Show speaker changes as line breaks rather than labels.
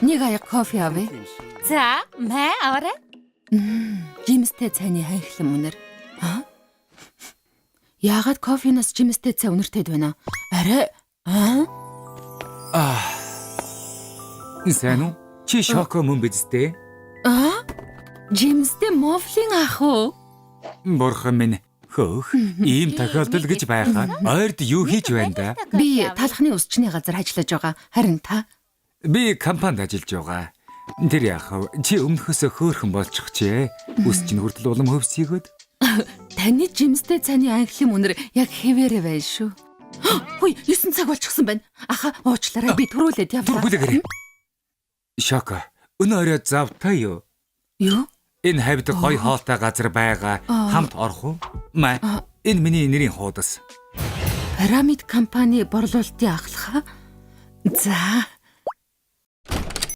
Нэг аяг кофе авъя.
За, мэ аваарай.
Жимстэй цайны хайхлан үнэр. Яагаад кофеноос жимстэй цай үнэртэй байна? Арай
Сайн уу? Чи шоко мөн биз дээ?
жимстэй мофлин ах уу?
Бурхан минь. Хөөх. Ийм тохиолдол гэж байгаа. Ойрд юу хийж байна да?
Би талхны өсчний газар ажиллаж байгаа. Харин та
Би компанид ажиллаж байгаа. Тэр яах вэ? Чи өмнөхөөсөө хөөхөн болчих чээ. Үс чинь хүртэл улам хөвсгийгөөд.
таны жимстэй цайны анхлын үнэр яг хэвээрээ байна шүү. Хөөе, 9 цаг болчихсон байна. Аха, уучлаарай. Би төрүүлээд явлаа.
Түргүүлэгээрэй. Шоко. Өнөө орой завтай юу?
Юу?
Энэ хавьд гоё хоолтой газар байгаа. Хамт орох уу? Маа. Энэ миний нэрийн хуудас.
Пирамид компани борлуулалтын ахлах. За.